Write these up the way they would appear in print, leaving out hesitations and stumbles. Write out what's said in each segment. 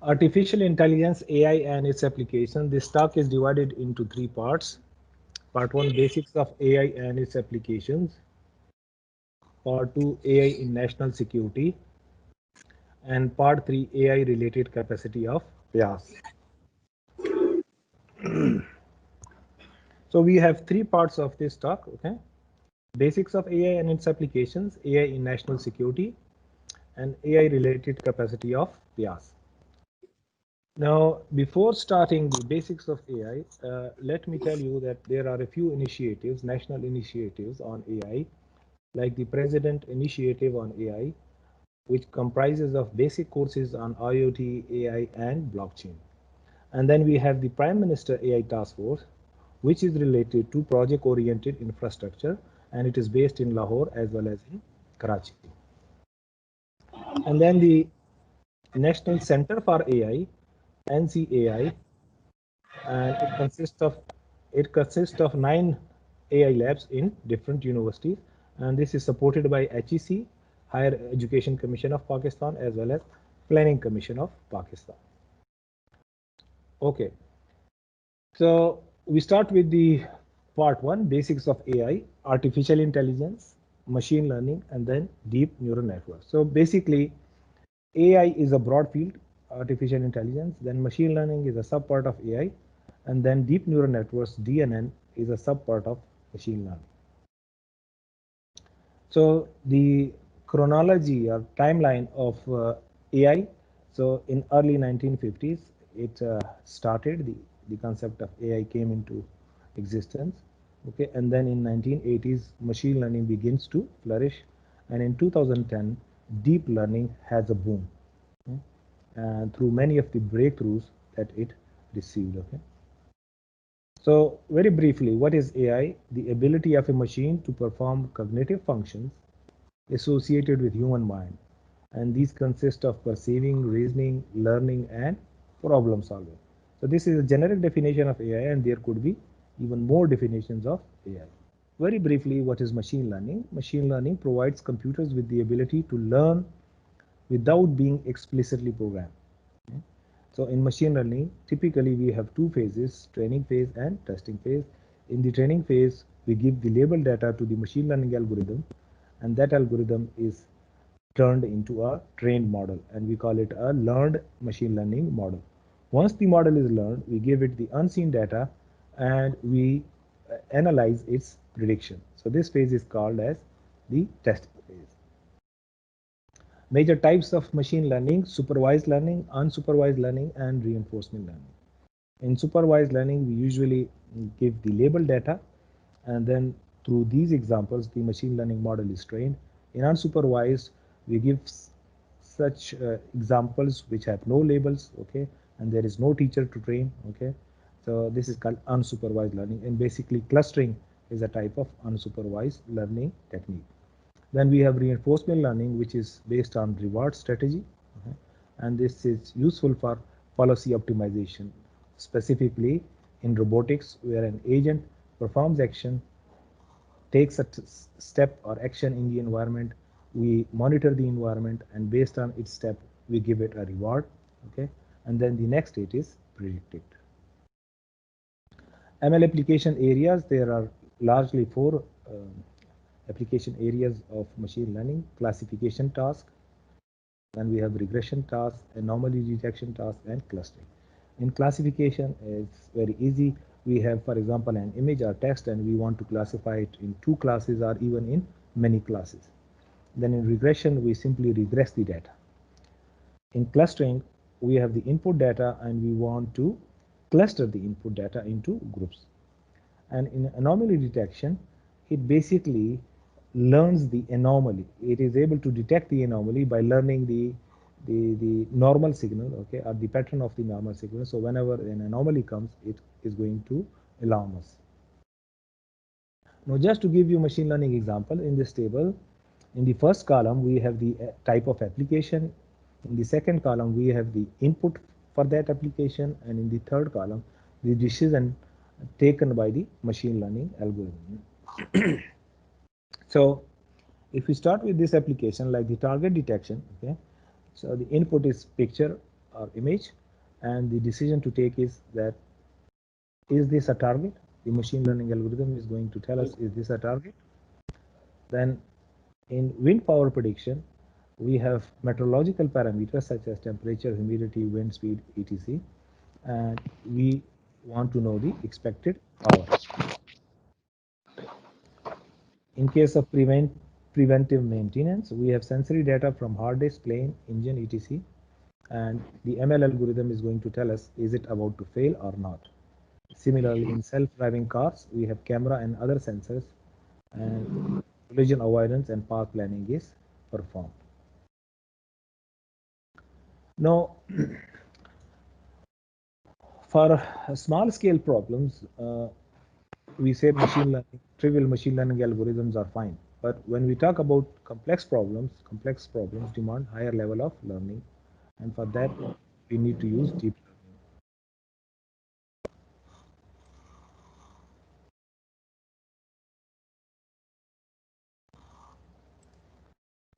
Artificial intelligence, AI and its application. This talk is divided into three parts. Part 1, basics of AI and its applications. Part 2, AI in national security. And part 3, AI related capacity of PIAS. So we have three parts of this talk, okay? Basics of AI and its applications, AI in national security, and AI related capacity of PIAS. Now, before starting the basics of AI, let me tell you that there are a few initiatives, national initiatives on AI, like the President Initiative on AI, which comprises of basic courses on IoT, AI, and blockchain. And then we have the Prime Minister AI Task Force, which is related to project-oriented infrastructure, and it is based in Lahore as well as in Karachi. And then the National Center for AI, NCAI, and it consists of 9 AI labs in different universities, and this is supported by HEC, Higher Education Commission of Pakistan, as well as Planning Commission of Pakistan. Okay, so we start with the part 1, basics of AI, artificial intelligence, machine learning, and then deep neural networks. So basically, AI is a broad field, artificial intelligence, then machine learning is a subpart of AI, and then deep neural networks, DNN, is a subpart of machine learning. So the chronology or timeline of AI, so in early 1950s, it started, the concept of AI came into existence, okay, and then in 1980s, machine learning begins to flourish, and in 2010, deep learning has a boom, okay, and through many of the breakthroughs that it received, okay. So very briefly, what is AI? The ability of a machine to perform cognitive functions associated with human mind. And these consist of perceiving, reasoning, learning, and problem solving. So this is a generic definition of AI, and there could be even more definitions of AI. Very briefly, what is machine learning? Machine learning provides computers with the ability to learn without being explicitly programmed. Okay? So in machine learning, typically we have two phases, training phase and testing phase. In the training phase, we give the labeled data to the machine learning algorithm, and that algorithm is turned into a trained model, and we call it a learned machine learning model. Once the model is learned, we give it the unseen data and we analyze its prediction. So this phase is called as the testing phase. Major types of machine learning: supervised learning, unsupervised learning, and reinforcement learning. In supervised learning, we usually give the labeled data, and then through these examples, the machine learning model is trained. In unsupervised, we give such examples which have no labels, okay, and there is no teacher to train, okay. So this is called unsupervised learning, and basically clustering is a type of unsupervised learning technique. Then we have reinforcement learning, which is based on reward strategy, okay, and this is useful for policy optimization, specifically in robotics, where an agent performs action, takes a step or action in the environment, we monitor the environment, and based on its step, we give it a reward, okay, and then the next state is predicted. ML application areas, there are largely 4 application areas of machine learning: classification task, then we have regression task, anomaly detection task, and clustering. In classification, it's very easy. We have, for example, an image or text, and we want to classify it in 2 classes or even in many classes. Then in regression, we simply regress the data. In clustering, we have the input data, and we want to cluster the input data into groups. And in anomaly detection, it basically learns the anomaly. It is able to detect the anomaly by learning the normal signal, okay, or the pattern of the normal signal. So whenever an anomaly comes, it is going to alarm us. Now, just to give you machine learning example, in this table, in the first column, we have the type of application. In the second column, we have the input for that application, and in the third column, the decision taken by the machine learning algorithm. So if we start with this application, like the target detection, okay, so the input is picture or image, and the decision to take is that, is this a target? The machine learning algorithm is going to tell us, is this a target? Then in wind power prediction, we have meteorological parameters such as temperature, humidity, wind speed, etc. And we want to know the expected power. In case of preventive maintenance, we have sensory data from hard disk, plane, engine, etc. And the ML algorithm is going to tell us, is it about to fail or not? Similarly, in self-driving cars, we have camera and other sensors, and collision avoidance and path planning is performed. Now, for small scale problems, we say trivial machine learning algorithms are fine. But when we talk about complex problems demand higher level of learning. And for that, we need to use deep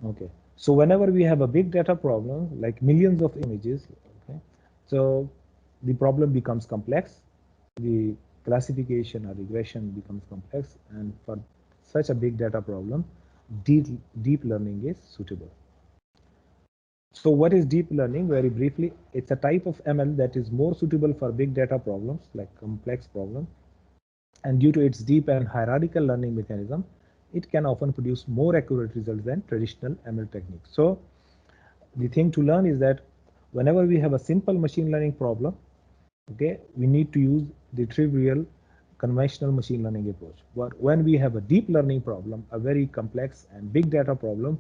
learning. Okay. So whenever we have a big data problem, like millions of images, okay, so the problem becomes complex. The classification or regression becomes complex, and for such a big data problem, deep learning is suitable. So what is deep learning? Very briefly, it's a type of ML that is more suitable for big data problems, like complex problems. And due to its deep and hierarchical learning mechanism, it can often produce more accurate results than traditional ML techniques. So the thing to learn is that whenever we have a simple machine learning problem, okay, we need to use the trivial conventional machine learning approach. But when we have a deep learning problem, a very complex and big data problem,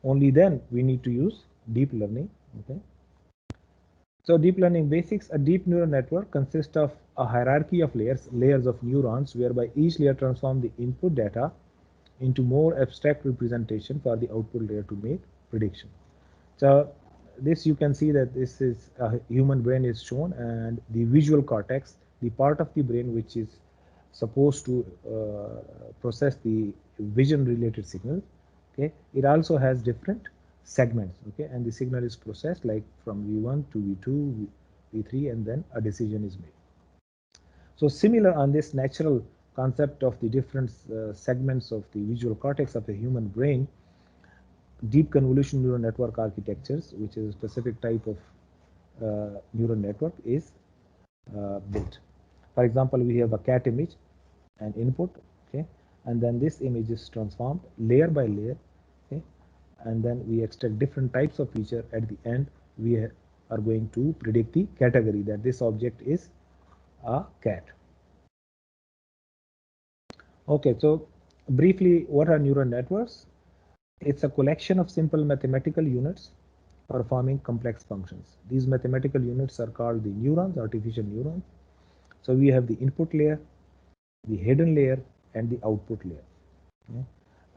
only then we need to use deep learning. Okay. So deep learning basics: a deep neural network consists of a hierarchy of layers of neurons, whereby each layer transforms the input data into more abstract representation for the output layer to make prediction. So this, you can see that this is a human brain is shown, and the visual cortex, the part of the brain which is supposed to process the vision related signals, okay, it also has different segments, okay, and the signal is processed like from V1 to V2, V3, and then a decision is made. So similar on this natural concept of the different segments of the visual cortex of a human brain, deep convolution neural network architectures, which is a specific type of neural network, is built. For example, we have a cat image, an input, okay, and then this image is transformed layer by layer, okay, and then we extract different types of feature. At the end, we are going to predict the category that this object is a cat. Okay, so briefly, what are neural networks? It's a collection of simple mathematical units performing complex functions. These mathematical units are called the neurons, artificial neurons. So we have the input layer, the hidden layer, and the output layer. Okay?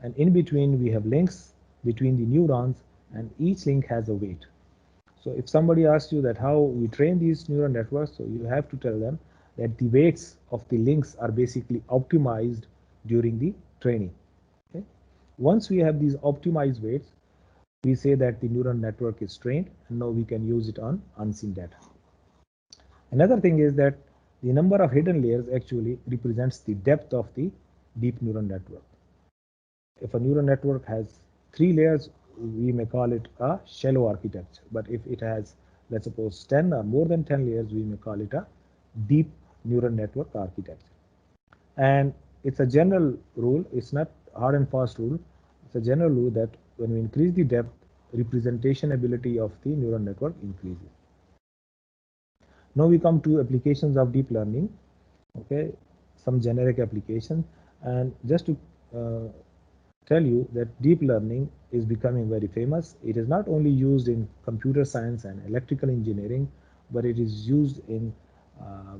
And in between, we have links between the neurons, and each link has a weight. So if somebody asks you that how we train these neural networks, so you have to tell them that the weights of the links are basically optimized during the training. Okay? Once we have these optimized weights, we say that the neural network is trained, and now we can use it on unseen data. Another thing is that the number of hidden layers actually represents the depth of the deep neural network. If a neural network has 3 layers, we may call it a shallow architecture. But if it has, let's suppose, 10 or more than 10 layers, we may call it a deep neural network architecture. And it's a general rule, it's not hard and fast rule. It's a general rule that when we increase the depth, representation ability of the neural network increases. Now we come to applications of deep learning. Okay, some generic application, and just to tell you that deep learning is becoming very famous. It is not only used in computer science and electrical engineering, but it is used in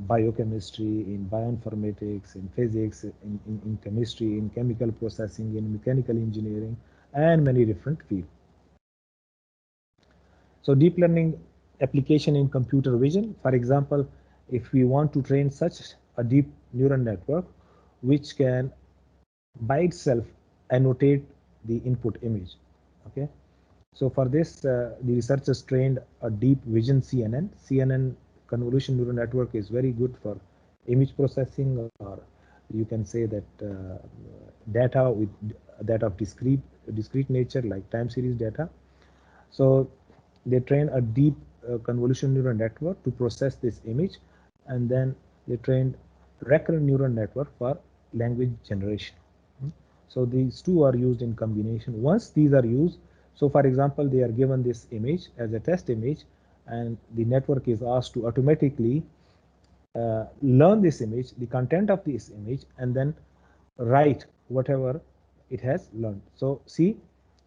biochemistry, in bioinformatics, in physics, in chemistry, in chemical processing, in mechanical engineering, and many different fields. So deep learning application in computer vision, for example, if we want to train such a deep neural network which can by itself annotate the input image, okay, So for this, the researchers trained a deep vision CNN. CNN convolution neural network is very good for image processing, or you can say that data with that of discrete nature, like time series data. So they train a deep convolution neural network to process this image, and then they trained recurrent neural network for language generation. So these two are used in combination. Once these are used, so for example, they are given this image as a test image, and the network is asked to automatically learn this image, the content of this image, and then write whatever it has learned. So see,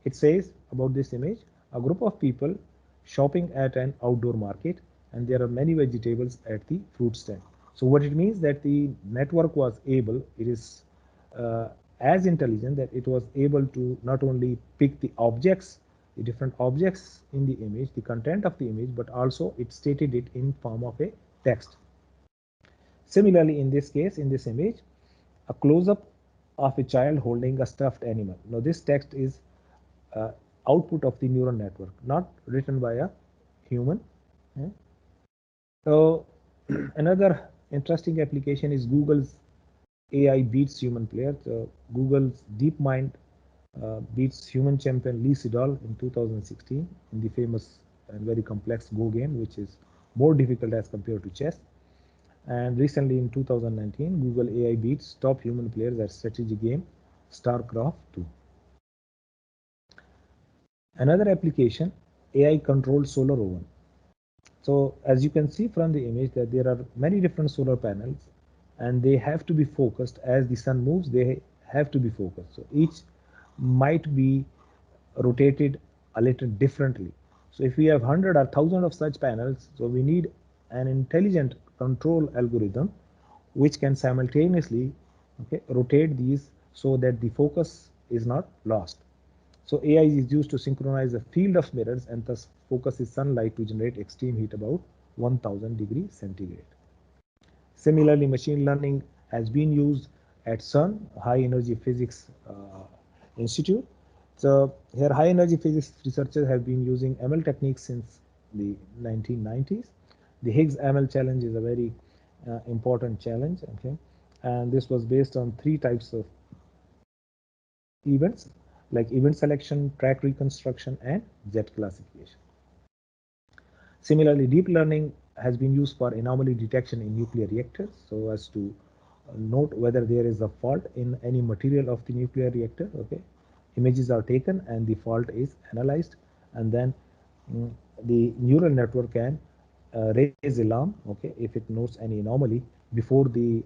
it says about this image, a group of people shopping at an outdoor market, and there are many vegetables at the fruit stand. So what it means that the network was able, it is as intelligent that it was able to not only pick the objects, the different objects in the image, the content of the image, but also it stated it in form of a text. Similarly, in this case, in this image, a close-up of a child holding a stuffed animal. Now, this text is uh, output of the neural network, not written by a human. So, another interesting application is Google's AI beats human player. So, Google's DeepMind beats human champion Lee Sedol in 2016 in the famous and very complex Go game, which is more difficult as compared to chess. And recently in 2019, Google AI beats top human players at strategy game StarCraft 2. Another application, AI controlled solar oven. So as you can see from the image that there are many different solar panels, and they have to be focused as the sun moves, they have to be focused. So each might be rotated a little differently. So if we have 100 or 1000 of such panels, so we need an intelligent control algorithm which can simultaneously rotate these so that the focus is not lost. So AI is used to synchronize a field of mirrors and thus focuses sunlight to generate extreme heat about 1000 degrees centigrade. Similarly, machine learning has been used at CERN, High Energy Physics Institute. So here high energy physics researchers have been using ML techniques since the 1990s. The Higgs ML challenge is a very important challenge, okay? And this was based on three types of events, like event selection, track reconstruction, and jet classification. Similarly, deep learning has been used for anomaly detection in nuclear reactors so as to note whether there is a fault in any material of the nuclear reactor. Okay, images are taken and the fault is analyzed, and then the neural network can raise alarm, okay, if it notes any anomaly before the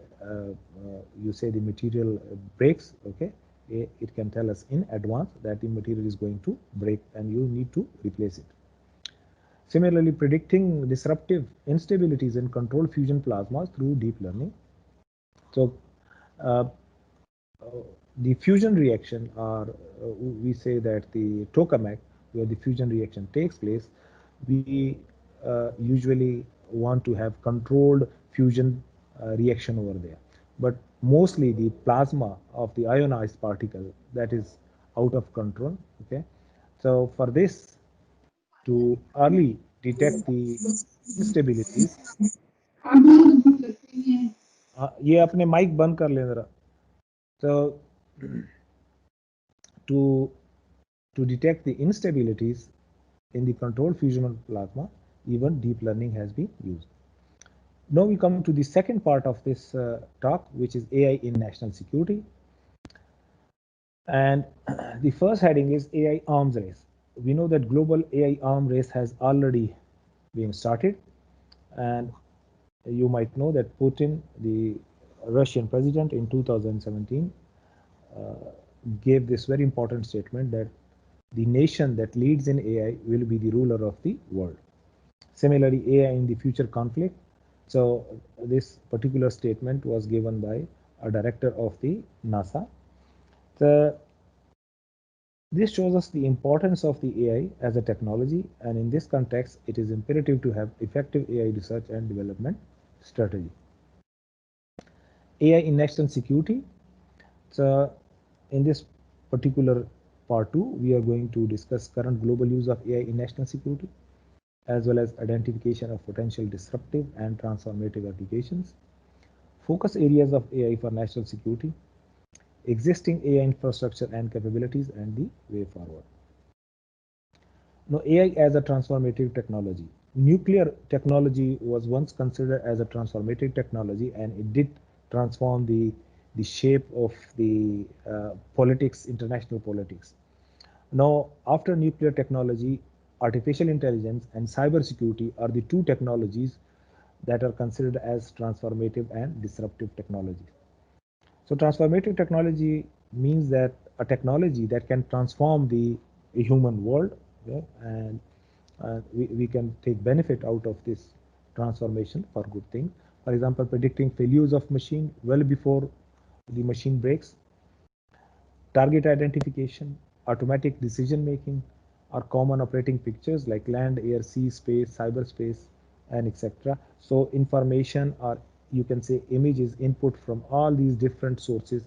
you say the material breaks. Okay, it can tell us in advance that the material is going to break and you need to replace it. Similarly, predicting disruptive instabilities in controlled fusion plasmas through deep learning. So, uh, uh, the fusion reaction, or we say that the tokamak, where the fusion reaction takes place, we usually want to have controlled fusion reaction over there. But mostly the plasma of the ionized particle that is out of control. Okay, so for this to early detect the instabilities, ये अपने mic बंद कर लें जरा. So to detect the instabilities in the controlled fusion of plasma, even deep learning has been used. Now we come to the second part of this talk, which is AI in national security. And the first heading is AI arms race. We know that global AI arms race has already been started, and you might know that Putin, the Russian president, in 2017 gave this very important statement that the nation that leads in AI will be the ruler of the world. Similarly, AI in the future conflict. So this particular statement was given by a director of the NASA. The, this shows us the importance of the AI as a technology, and in this context, it is imperative to have effective AI research and development strategy. AI in national security. So in this particular part 2, we are going to discuss current global use of AI in national security, as well as identification of potential disruptive and transformative applications, focus areas of AI for national security, existing AI infrastructure and capabilities, and the way forward. Now, AI as a transformative technology. Nuclear technology was once considered as a transformative technology, and it did transform the shape of the politics, international politics. Now, after nuclear technology, artificial intelligence and cybersecurity are the two technologies that are considered as transformative and disruptive technologies. So transformative technology means that a technology that can transform the human world, okay, and we can take benefit out of this transformation for good things. For example, predicting failures of machine well before the machine breaks, target identification, automatic decision making are common operating pictures like land, air, sea, space, cyberspace, and etc. So information, or you can say images input from all these different sources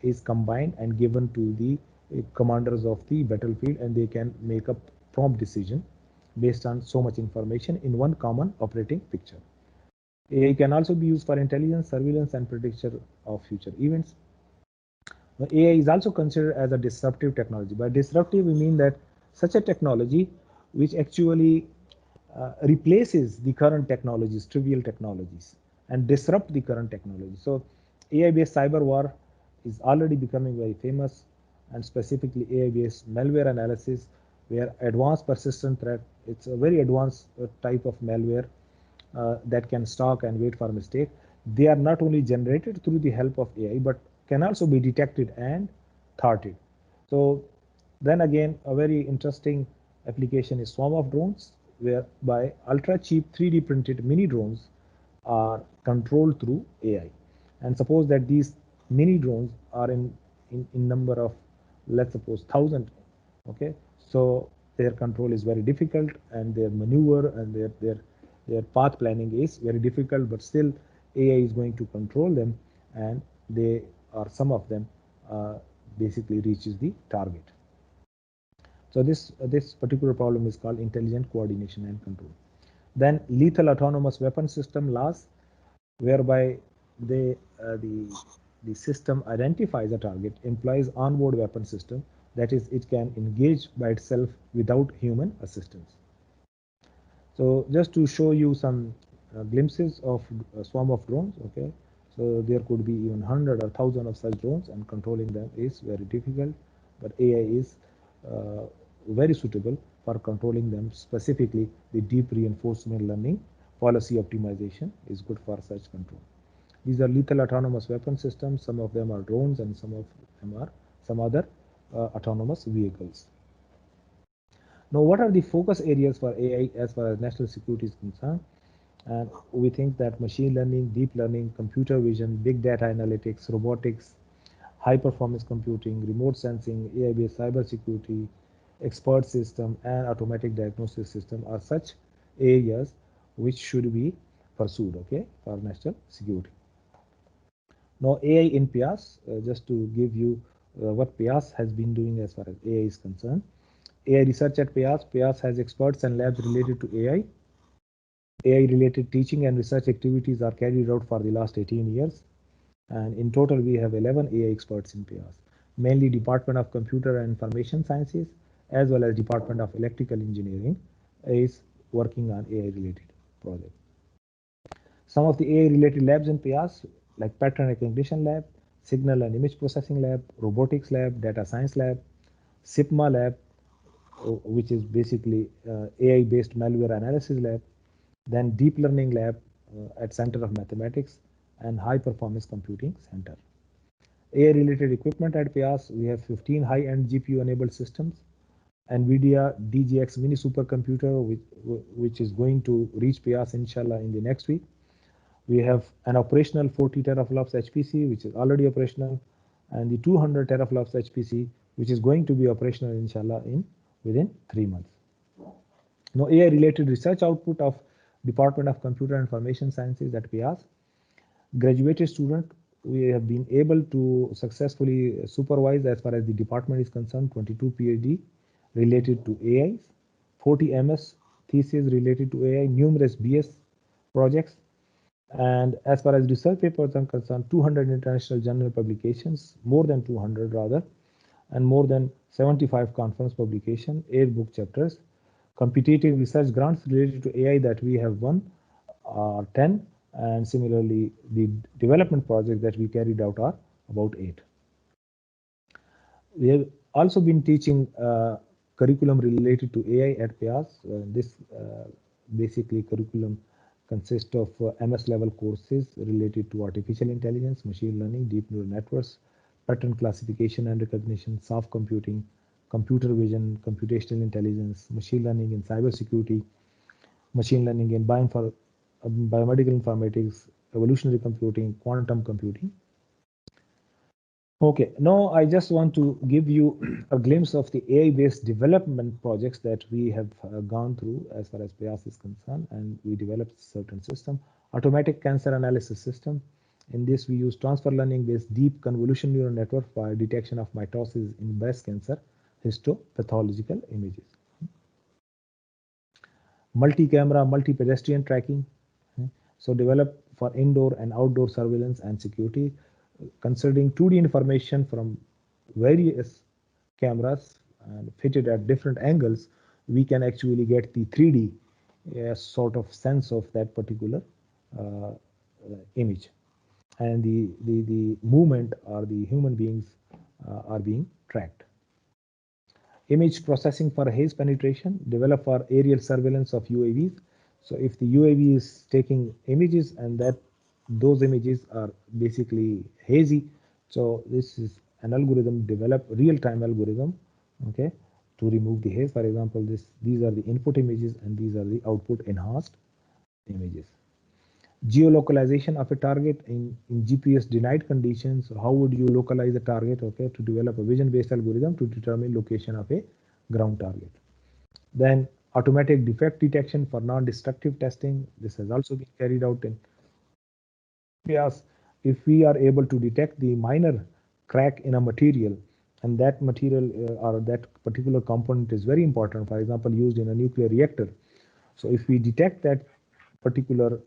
is combined and given to the commanders of the battlefield, and they can make a prompt decision based on so much information in one common operating picture. AI can also be used for intelligence, surveillance, and prediction of future events. Now, AI is also considered as a disruptive technology. By disruptive, we mean that such a technology which actually replaces the current technologies, trivial technologies, and disrupt the current technology. So AI-based cyber war is already becoming very famous, and specifically AI-based malware analysis, where advanced persistent threat, it's a very advanced type of malware that can stalk and wait for mistake. They are not only generated through the help of AI, but can also be detected and thwarted. So then again, a very interesting application is swarm of drones, whereby ultra cheap 3D printed mini drones are controlled through AI. And suppose that these mini drones are in number of, let's suppose, 1,000. Okay, so their control is very difficult, and their maneuver and their path planning is very difficult, but still AI is going to control them, and they, or some of them, basically reaches the target. So this particular problem is called intelligent coordination and control. Then lethal autonomous weapon system laws, whereby the system identifies a target, employs onboard weapon system, that is, it can engage by itself without human assistance. So just to show you some glimpses of a swarm of drones, okay. So there could be even 100 or 1,000 of such drones, and controlling them is very difficult, but AI is very suitable for controlling them. Specifically, the deep reinforcement learning policy optimization is good for such control. These are lethal autonomous weapon systems. Some of them are drones, and some of them are some other autonomous vehicles. Now, what are the focus areas for AI as far as national security is concerned? And we think that machine learning, deep learning, computer vision, big data analytics, robotics, high performance computing, remote sensing, AI-based cybersecurity, expert system, and automatic diagnosis system are such areas which should be pursued, okay, for national security. Now, AI in PIAS, just to give you what PIAS has been doing as far as AI is concerned. AI research at PIAS. PIAS has experts and labs related to AI. AI-related teaching and research activities are carried out for the last 18 years. And in total, we have 11 AI experts in PIAS, mainly Department of Computer and Information Sciences, as well as Department of Electrical Engineering is working on AI-related projects. Some of the AI-related labs in PIAS, like Pattern Recognition Lab, Signal and Image Processing Lab, Robotics Lab, Data Science Lab, SIPMA Lab, which is basically AI-based malware analysis lab, then Deep Learning Lab at Center of Mathematics, and High Performance Computing Center. AI-related equipment at PIAS, we have 15 high-end GPU-enabled systems, NVIDIA DGX mini supercomputer, which is going to reach PIAS inshallah in the next week. We have an operational 40 teraflops HPC, which is already operational, and the 200 teraflops HPC, which is going to be operational inshallah within 3 months. Now, AI-related research output of Department of Computer and Information Sciences at PIAS. Graduated student we have been able to successfully supervise, as far as the department is concerned, 22 PhD related to AI, 40 MS theses related to AI, numerous BS projects, and as far as research papers are concerned, 200 international journal publications, more than 200 rather, and more than 75 conference publications, 8 book chapters. Competitive research grants related to AI that we have won are 10, and similarly, the development projects that we carried out are about 8. We have also been teaching curriculum related to AI at PIAS. This basically curriculum consists of MS level courses related to artificial intelligence, machine learning, deep neural networks, pattern classification and recognition, soft computing, computer vision, computational intelligence, machine learning in cybersecurity, machine learning in biomedical informatics, evolutionary computing, quantum computing. Okay, now I just want to give you a glimpse of the AI-based development projects that we have gone through as far as PIAS is concerned, and we developed certain system, automatic cancer analysis system. In this, we use transfer learning-based deep convolution neural network for detection of mitosis in breast cancer histopathological images. Multi-camera, multi-pedestrian tracking. So developed for indoor and outdoor surveillance and security, considering 2D information from various cameras and fitted at different angles, we can actually get the 3D sort of sense of that particular image, and the movement or the human beings are being tracked. Image processing for haze penetration, developed for aerial surveillance of UAVs. So if the UAV is taking images and those images are basically hazy, so this is an algorithm developed, real-time algorithm, okay, to remove the haze. For example, these are the input images and these are the output enhanced images. Geolocalization of a target in GPS denied conditions. How would you localize a target? Okay, to develop a vision-based algorithm to determine location of a ground target. Then automatic defect detection for non-destructive testing. This has also been carried out in PIAS. If we are able to detect the minor crack in a material, and that material or that particular component is very important, for example, used in a nuclear reactor. So if we detect that particular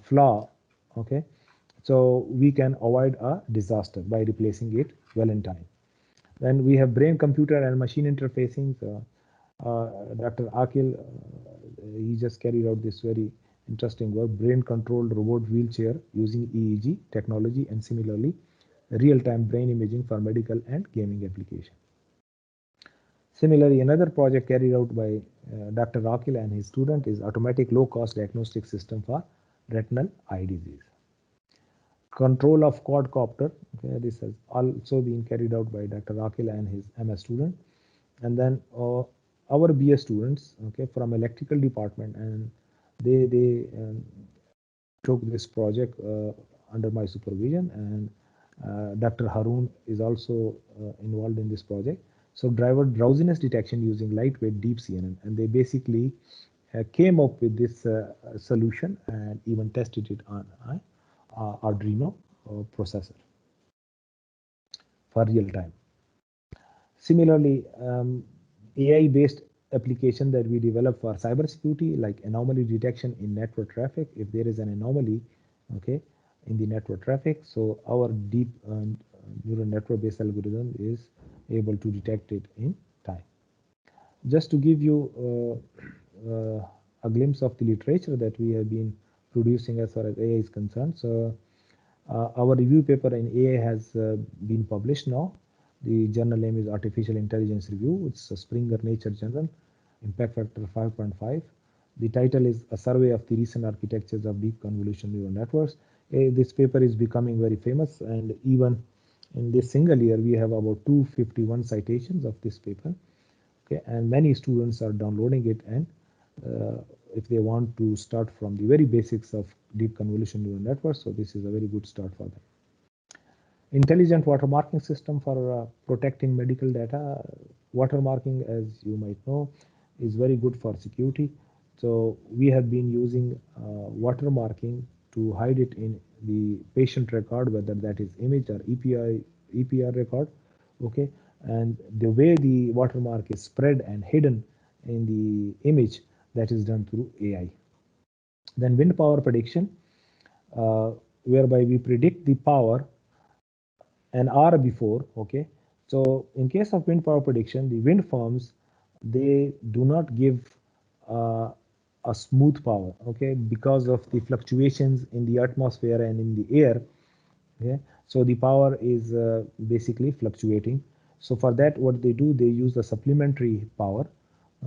flaw, okay, so we can avoid a disaster by replacing it well in time. Then we have brain computer and machine interfacing. Dr. Akil, he just carried out this very interesting work, brain controlled robot wheelchair using EEG technology, and similarly real-time brain imaging for medical and gaming application. Similarly, another project carried out by Dr. Akil and his student is automatic low-cost diagnostic system for retinal eye disease. Control of quadcopter, okay, this has also been carried out by Dr. Akil and his MS student. And then our BS students, okay, from electrical department, and they took this project under my supervision, and Dr. Haroon is also involved in this project. So driver drowsiness detection using lightweight deep CNN, and they basically came up with this solution and even tested it on Arduino processor for real time. Similarly, AI-based application that we develop for cybersecurity, like anomaly detection in network traffic. If there is an anomaly, okay, in the network traffic, so our deep neural network-based algorithm is able to detect it in time. Just to give you a glimpse of the literature that we have been producing as far as AI is concerned. So our review paper in AI has been published now. The journal name is Artificial Intelligence Review. It's a Springer Nature Journal, impact factor 5.5. The title is A Survey of the Recent Architectures of Deep Convolution Neural Networks. This paper is becoming very famous, and even in this single year, we have about 251 citations of this paper. Okay, and many students are downloading it, and if they want to start from the very basics of deep convolution neural networks, so this is a very good start for them. Intelligent watermarking system for protecting medical data. Watermarking, as you might know, is very good for security. So we have been using watermarking to hide it in the patient record, whether that is image or EPR record. Okay, and the way the watermark is spread and hidden in the image, that is done through AI. Then wind power prediction, whereby we predict the power an hour before. Okay, so in case of wind power prediction, the wind farms, they do not give uh, a smooth power, okay, because of the fluctuations in the atmosphere and in the air. Okay, so the power is basically fluctuating. So for that, what they do, they use the supplementary power.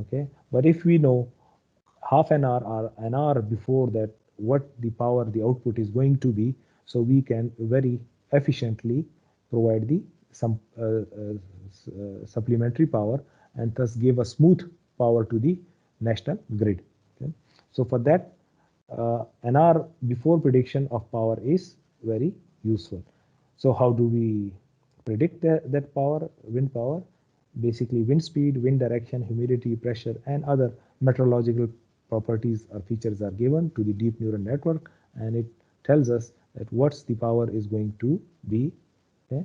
Okay, but if we know half an hour or an hour before that what the power, the output is going to be, so we can very efficiently provide the some supplementary power, and thus give a smooth power to the national grid. Okay, so for that, an hour before prediction of power is very useful. So how do we predict that power, wind power? Basically, wind speed, wind direction, humidity, pressure, and other meteorological properties or features are given to the deep neural network, and it tells us that what's the power is going to be. Okay.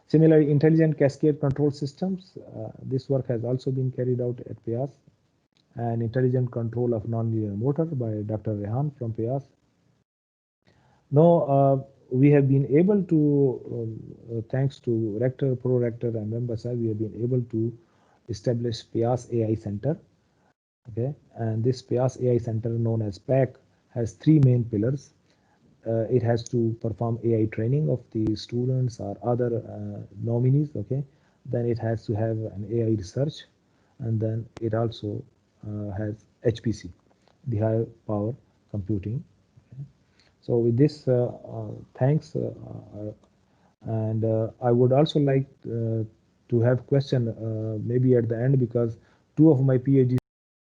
Similarly, intelligent cascade control systems. This work has also been carried out at PIAS, and intelligent control of nonlinear motor by Dr. Rehan from PIAS. Now, we have been able to, thanks to rector, pro-rector, and members, we have been able to establish PIAS AI Center. Okay, and this PIAS AI Center, known as PAC, has three main pillars. It has to perform AI training of the students or other nominees. Okay, then it has to have an AI research, and then it also has HPC, the high power computing. Okay. So with this, thanks, and I would also like to have question maybe at the end, because two of my PhD